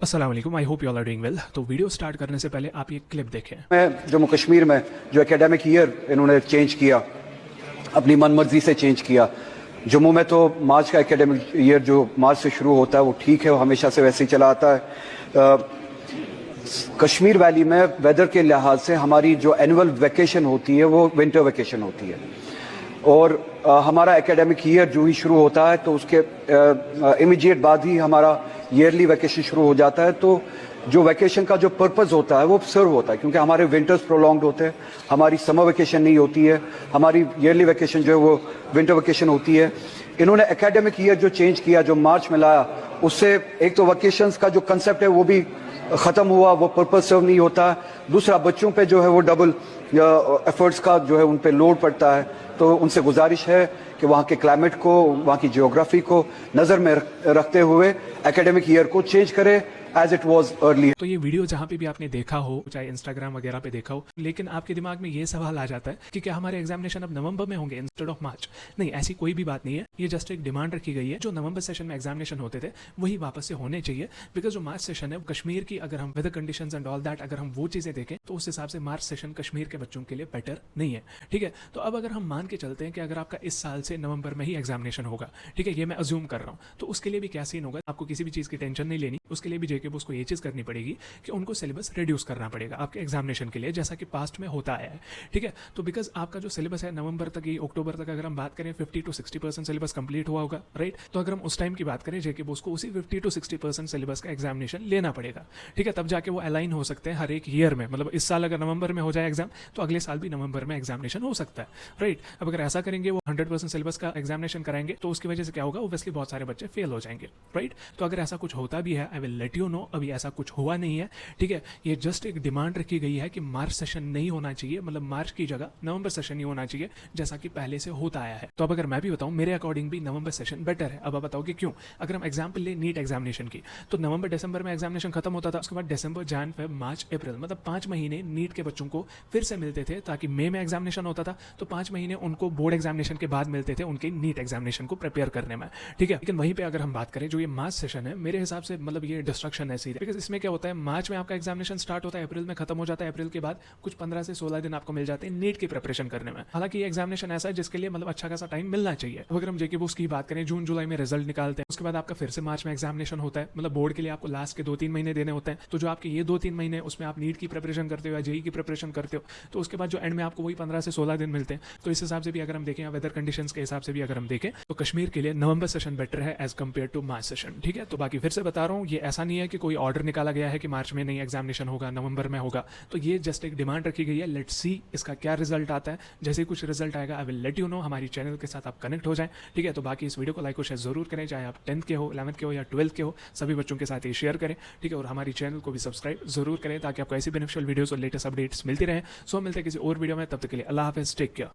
अस्सलाम वालेकुम, I hope you all are doing well. तो वीडियो स्टार्ट करने से पहले आप ये क्लिप देखें। मैं जम्मू कश्मीर में जो एकेडमिक ईयर इन्होंने चेंज किया, अपनी मनमर्जी से चेंज किया। जम्मू में तो मार्च का एकेडमिक ईयर जो मार्च से शुरू होता है वो ठीक है, वो हमेशा से वैसे ही चला आता है। कश्मीर वैली में वेदर के लिहाज से हमारी जो एनुअल वैकेशन होती है वो विंटर वैकेशन होती है, और हमारा एकेडमिक ईयर जो ही शुरू होता है तो उसके इमीडिएट बाद ही हमारा ईयरली वैकेशन शुरू हो जाता है। तो जो वैकेशन का जो पर्पस होता है वो सर्व होता है, क्योंकि हमारे विंटर्स प्रोलॉन्ग्ड होते हैं, हमारी समर वैकेशन नहीं होती है, हमारी ईयरली वैकेशन जो है वो विंटर वैकेशन होती है। इन्होंने एकेडमिक ईयर जो चेंज किया, जो मार्च में लाया, उससे एक तो वैकेशंस का जो कंसेप्ट है वो भी ख़त्म हुआ, वो पर्पस सर्व नहीं होता। दूसरा, बच्चों पे जो है वो डबल एफर्ट्स का जो है उन पे लोड पड़ता है। तो उनसे गुजारिश है कि वहाँ के क्लाइमेट को, वहाँ की जियोग्राफी को नज़र में रखते हुए एकेडमिक ईयर को चेंज करें एज इट वाज अर्ली। तो ये वीडियो जहाँ पे भी आपने देखा हो, चाहे इंस्टाग्राम वगैरह पे देखा हो, लेकिन आपके दिमाग में ये सवाल आ जाता है कि क्या हमारे एग्जामिनेशन अब नवंबर में होंगे इंस्टेड ऑफ मार्च। नहीं, ऐसी कोई भी बात नहीं है। ये जस्ट एक डिमांड रखी गई है, जो नवंबर सेशन में एग्जामिनेशन होते थे वही वापस से होने चाहिए। बिकॉज जो मार्च सेशन है कश्मीर की, अगर हम weather conditions and all that अगर हम वो चीजें देखें तो उस हिसाब से मार्च सेशन कश्मीर के बच्चों के लिए बेटर नहीं है। ठीक है, तो अब अगर हम मान के चलते हैं कि अगर आपका इस साल से नवंबर में ही एग्जामिनेशन होगा, ठीक है, ये मैं अज्यूम कर रहा हूँ, तो उसके लिए भी क्या सीन होगा, आपको किसी भी चीज की टेंशन नहीं लेनी। उसके लिए भी जेके उसको ये चीज करनी पड़ेगी कि उनको सिलेबस रिड्यूस करना पड़ेगा आपके एग्जामिनेशन के लिए, जैसा कि पास्ट में होता आया है। ठीक है, तो बिकॉज आपका जो सिलेबस है नवंबर तक ही, अक्टूबर तक अगर हम बात करें 50 to 60% सिलेबस कंप्लीट हुआ होगा, राइट। तो अगर हम उस टाइम की बात करें जेके उसको उसी 50 to 60% सिलेबस का एग्जामिनेशन लेना पड़ेगा। ठीक है, तब जाके वो अलाइन हो सकते हैं हर एक ईयर में। मतलब इस साल अगर नवंबर में हो जाए एग्जाम तो अगले साल भी नवंबर में एग्जामिनेशन हो सकता है, राइट। अब अगर ऐसा करेंगे, वो 100% सिलेबस का एग्जामिनेशन कराएंगे, तो उसकी वजह से क्या होगा, ऑब्वियसली बहुत सारे बच्चे फेल हो जाएंगे, राइट। तो अगर ऐसा कुछ होता भी है, I will let you know. अभी ऐसा कुछ हुआ नहीं है, ठीक है। ये जस्ट एक डिमांड रखी गई है कि मार्च सेशन नहीं होना चाहिए, मतलब मार्च की जगह नवंबर सेशन ही होना चाहिए, जैसा कि पहले से होता आया है। तो अब अगर मैं भी बताऊं, मेरे अकॉर्डिंग भी नवंबर सेशन बेटर है। अब आप बताओ कि क्यों। अगर हम एग्जाम्पल ले नीट एग्जामिनेशन की, तो नवंबर दिसंबर में एग्जामिनेशन खत्म होता था, उसके बाद दिसंबर, जन, फेब, मार्च, अप्रैल, मतलब 5 महीने नीट के बच्चों को फिर से मिलते थे, ताकि मई में एग्जामिनेशन होता था तो 5 महीने उनको बोर्ड एग्जामिनेशन के बाद मिलते थे उनके नीट एग्जामिनेशन को प्रिपेयर करने में। ठीक है, लेकिन वहीं पे अगर हम बात करें, जो ये मार्च सेशन है, मेरे हिसाब से मतलब ये डिस्ट्रक्शन है सीधे। बिकॉज इसमें क्या होता है, मार्च में आपका एग्जामिनेशन स्टार्ट होता है, अप्रैल में खत्म हो जाता है, अप्रैल के बाद कुछ 15 से 16 दिन आपको मिल जाते हैं नीट की प्रिपरेशन करने में। हालांकि ये एग्जामिनेशन ऐसा है जिसके लिए मतलब अच्छा खासा टाइम मिलना चाहिए। अगर हम जेके बुक्स की बात करें, जून जुलाई में रिजल्ट निकालते हैं, उसके बाद आपका फिर से मार्च में एग्जामिनेशन होता है। मतलब बोर्ड के लिए आपको लास्ट के 2-3 महीने देने होते हैं। तो जो आपके ये 2-3 महीने उसमें आप नीट की प्रिपरेशन करते हो या जेई की प्रिपरेशन करते हो, तो उसके बाद जो एंड में आपको वही 15 से 16 दिन मिलते हैं। तो इस हिसाब से भी अगर हम देखें, वेदर कंडीशंस के हिसाब से भी अगर हम देखें, तो कश्मीर के लिए नवंबर सेशन बेटर है as compared to march session. ठीक है, तो बाकी फिर से बता रहा हूँ, ये ऐसा नहीं है कि कोई ऑर्डर निकाला गया है कि मार्च में नहीं एग्जामिनेशन होगा, नवंबर में होगा। तो ये जस्ट एक डिमांड रखी गई है। लेट्स सी इसका क्या रिजल्ट आता है। जैसे ही कुछ रिजल्ट आएगा I will let you know. हमारी चैनल के साथ आप कनेक्ट हो जाएं। ठीक है, तो बाकी इस वीडियो को लाइक और शेयर जरूर करें, चाहे आप 10th के हो, 11th के हो या 12th के हो, सभी बच्चों के साथ ये शेयर करें। ठीक है, और हमारी चैनल को भी सब्सक्राइब जरूर करें, ताकि आपको ऐसी बेनिफिशियल वीडियोस और लेटेस्ट अपडेट्स मिलती रहे। सो मिलते हैं किसी और वीडियो में, तब तक के लिए अल्लाह हाफिज़, टेक केयर।